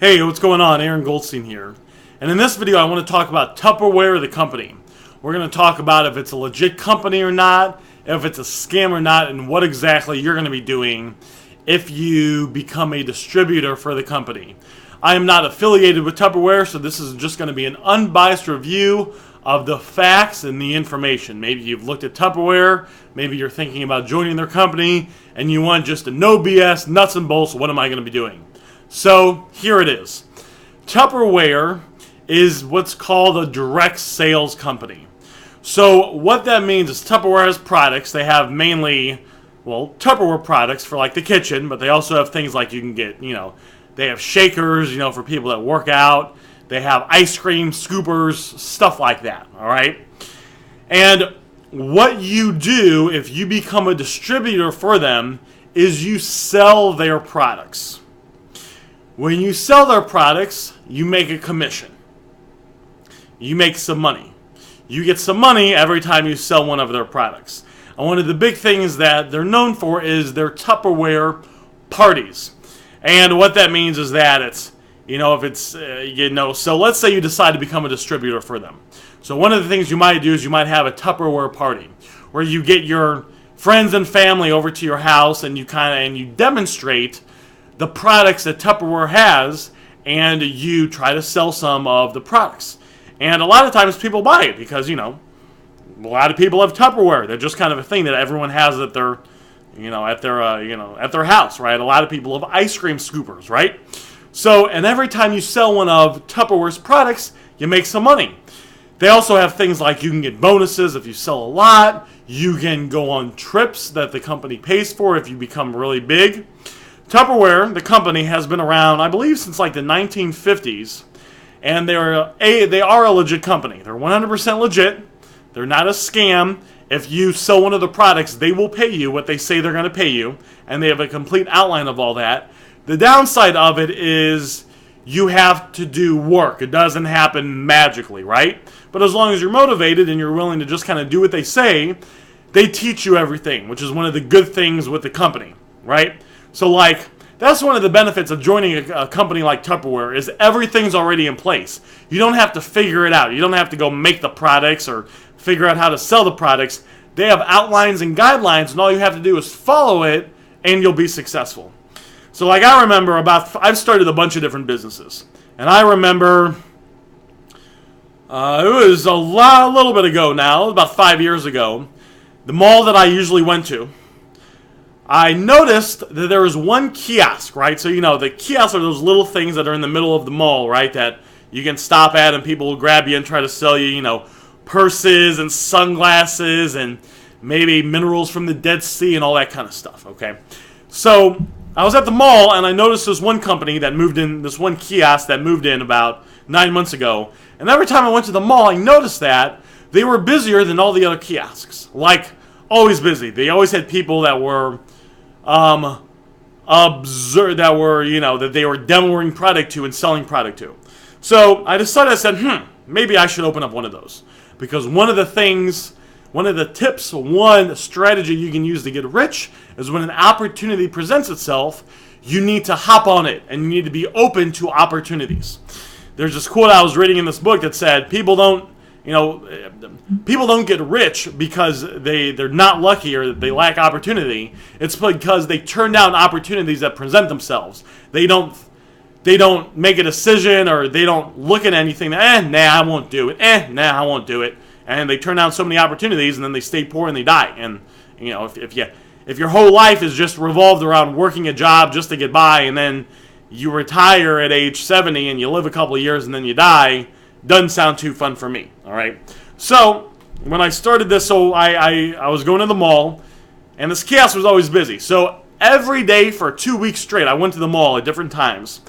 Hey, what's going on? Aaron Goldsten here. And in this video, I want to talk about Tupperware, the company. We're going to talk about if it's a legit company or not, if it's a scam or not, and what exactly you're going to be doing if you become a distributor for the company. I am not affiliated with Tupperware, so this is just going to be an unbiased review of the facts and the information. Maybe you've looked at Tupperware, maybe you're thinking about joining their company, and you want just a no BS, nuts and bolts, what am I going to be doing? So here it is. Tupperware is what's called a direct sales company. So what that means is Tupperware has products. They have mainly, well, Tupperware products for like the kitchen, but they also have things like you can get, they have shakers, for people that work out. They have ice cream scoopers, stuff like that, all right? And what you do if you become a distributor for them is you sell their products. When you sell their products, you make a commission. You make some money. You get some money every time you sell one of their products. And one of the big things that they're known for is their Tupperware Parties. And what that means is that it's, so let's say you decide to become a distributor for them. So one of the things you might do is you might have a Tupperware party where you get your friends and family over to your house and you demonstrate the products that Tupperware has, and you try to sell some of the products. And a lot of times people buy it because, a lot of people have Tupperware. They're just kind of a thing that everyone has at their, at their house, right? A lot of people have ice cream scoopers, right? So, and every time you sell one of Tupperware's products, you make some money. They also have things like you can get bonuses if you sell a lot. You can go on trips that the company pays for if you become really big. Tupperware, the company, has been around, I believe, since like the 1950s, and they are a legit company. They're 100% legit. They're not a scam. If you sell one of the products, they will pay you what they say they're going to pay you, and they have a complete outline of all that. The downside of it is you have to do work. It doesn't happen magically, right? But as long as you're motivated and you're willing to just kind of do what they say, they teach you everything, which is one of the good things with the company, right? So, that's one of the benefits of joining a company like Tupperware is everything's already in place. You don't have to figure it out. You don't have to go make the products or figure out how to sell the products. They have outlines and guidelines, and all you have to do is follow it, and you'll be successful. So, I remember I've started a bunch of different businesses, and I remember it was a little bit ago now, about 5 years ago, the mall that I usually went to, I noticed that there was one kiosk, right? So, the kiosks are those little things that are in the middle of the mall, right? That you can stop at and people will grab you and try to sell you, purses and sunglasses and maybe minerals from the Dead Sea and all that kind of stuff, okay? So, I was at the mall and I noticed this one company that moved in, this one kiosk that moved in about 9 months ago. And every time I went to the mall, I noticed that they were busier than all the other kiosks. Always busy. They always had people that were that they were demoing product to and selling product to. So I said, maybe I should open up one of those. Because one of the tips, one strategy you can use to get rich is when an opportunity presents itself, you need to hop on it and you need to be open to opportunities. There's this quote I was reading in this book that said, people don't get rich because they're not lucky or they lack opportunity. It's because they turn down opportunities that present themselves. They don't make a decision or they don't look at anything that, I won't do it. I won't do it. And they turn down so many opportunities and then they stay poor and they die. And, if your whole life is just revolved around working a job just to get by and then you retire at age 70 and you live a couple of years and then you die, doesn't sound too fun for me, all right? So, when I started this, I was going to the mall, and this kiosk was always busy. So, every day for 2 weeks straight, I went to the mall at different times,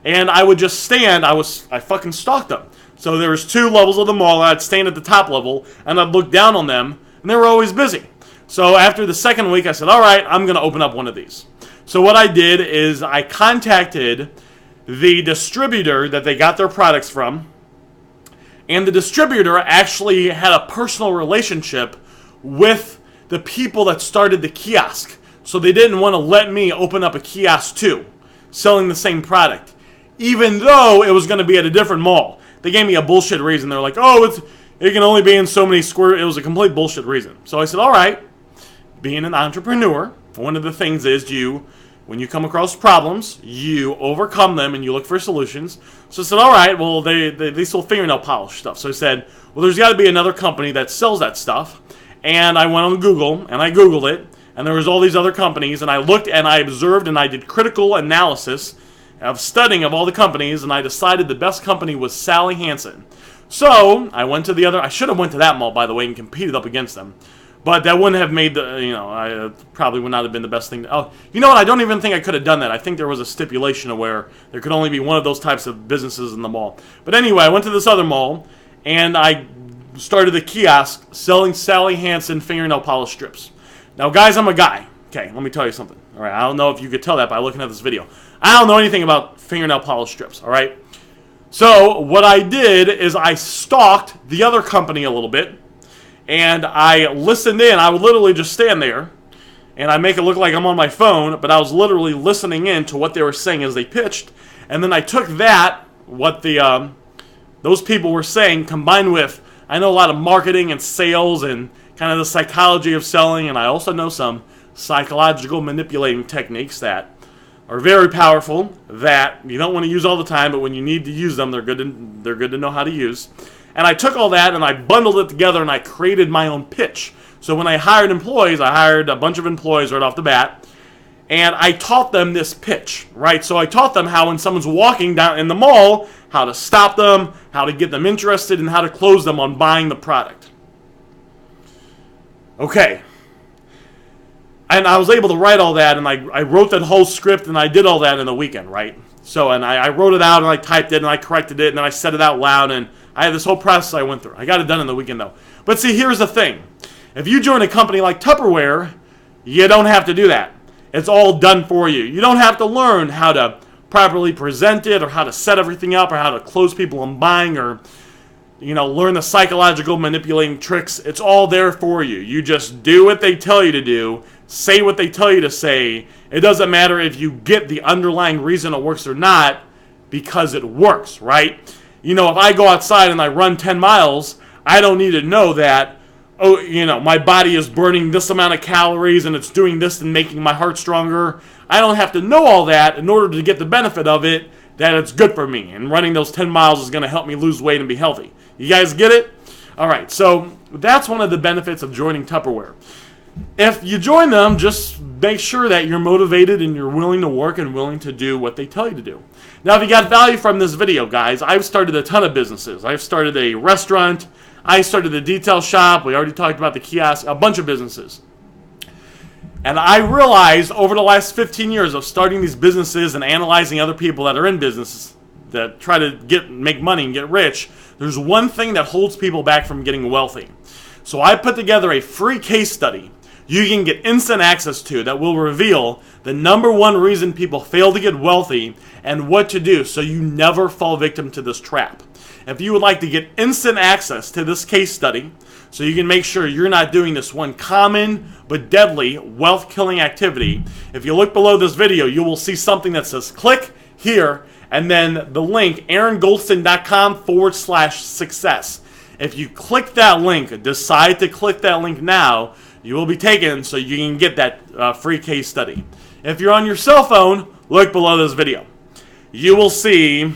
and I would just stand, I fucking stalked them. So, there was 2 levels of the mall, I'd stand at the top level, and I'd look down on them, and they were always busy. So, after the second week, I said, all right, I'm going to open up one of these. So, what I did is I contacted the distributor that they got their products from, and the distributor actually had a personal relationship with the people that started the kiosk. So they didn't want to let me open up a kiosk too, selling the same product. even though it was going to be at a different mall. They gave me a bullshit reason. They're like, oh, it can only be in so many square. It was a complete bullshit reason. So I said, all right, being an entrepreneur, one of the things is when you come across problems, you overcome them and you look for solutions. So I said, all right, well, they sell fingernail polish stuff. So I said, well, there's got to be another company that sells that stuff. And I went on Google and I Googled it. And there was all these other companies. And I looked and I observed and I did critical analysis of studying of all the companies, and I decided the best company was Sally Hansen. So I went to the other. I should have went to that mall, by the way, and competed up against them, but that wouldn't have made the. I probably would not have been the best thing. Oh, you know what? I don't even think I could have done that. I think there was a stipulation of where there could only be one of those types of businesses in the mall. But anyway, I went to this other mall, and I started a kiosk selling Sally Hansen fingernail polish strips. Now, guys, I'm a guy. Okay, let me tell you something. All right, I don't know if you could tell that by looking at this video. I don't know anything about fingernail polish strips, all right? So what I did is I stalked the other company a little bit, and I listened in. I would literally just stand there, and I make it look like I'm on my phone, but I was literally listening in to what they were saying as they pitched, and then I took that, what those people were saying, combined with, I know a lot of marketing and sales and kind of the psychology of selling, and I also know some psychological manipulating techniques that are very powerful, that you don't want to use all the time, but when you need to use them, they're good to know how to use. And I took all that and I bundled it together and I created my own pitch. So when I hired employees, I hired a bunch of employees right off the bat, and I taught them this pitch, right? So I taught them how when someone's walking down in the mall, how to stop them, how to get them interested, and how to close them on buying the product. Okay. And I was able to write all that, and I wrote that whole script, and I did all that in a weekend, right? So, and I wrote it out, and I typed it, and I corrected it, and then I said it out loud, and I had this whole process I went through. I got it done in the weekend, though. But see, here's the thing. If you join a company like Tupperware, you don't have to do that. It's all done for you. You don't have to learn how to properly present it, or how to set everything up, or how to close people on buying, or learn the psychological manipulating tricks. It's all there for you. You just do what they tell you to do, say what they tell you to say. It doesn't matter if you get the underlying reason it works or not, because it works, right? If I go outside and I run 10 miles, I don't need to know that, my body is burning this amount of calories and it's doing this and making my heart stronger. I don't have to know all that in order to get the benefit of it, that it's good for me. And running those 10 miles is going to help me lose weight and be healthy. You guys get it? All right, so that's one of the benefits of joining Tupperware. If you join them, just make sure that you're motivated and you're willing to work and willing to do what they tell you to do. Now, if you got value from this video, guys, I've started a ton of businesses. I've started a restaurant. I started a detail shop. We already talked about the kiosk, a bunch of businesses. And I realized over the last 15 years of starting these businesses and analyzing other people that are in businesses that try to make money and get rich, there's one thing that holds people back from getting wealthy. So I put together a free case study you can get instant access to that will reveal the number one reason people fail to get wealthy and what to do so you never fall victim to this trap. If you would like to get instant access to this case study so you can make sure you're not doing this one common but deadly wealth-killing activity, if you look below this video, you will see something that says click here and then the link aarongoldsten.com/success. If you click that link, decide to click that link now, you will be taken so you can get that free case study. If you're on your cell phone, look below this video. You will see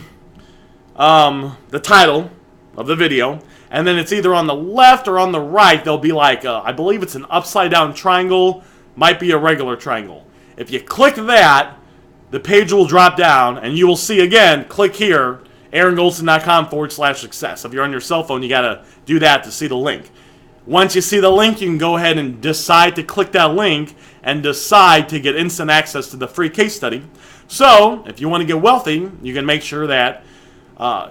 the title of the video, and then it's either on the left or on the right. There'll be like, I believe it's an upside down triangle, might be a regular triangle. If you click that, the page will drop down, and you will see again, click here, aarongoldsten.com/success. If you're on your cell phone, you got to do that to see the link. Once you see the link, you can go ahead and decide to click that link and decide to get instant access to the free case study. So, if you want to get wealthy, you can make sure that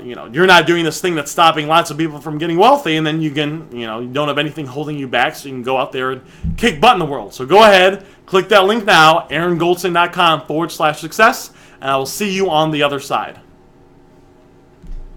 you're not doing this thing that's stopping lots of people from getting wealthy, and then you can, you don't have anything holding you back, so you can go out there and kick butt in the world. So go ahead, click that link now, aarongoldsten.com/success, and I will see you on the other side.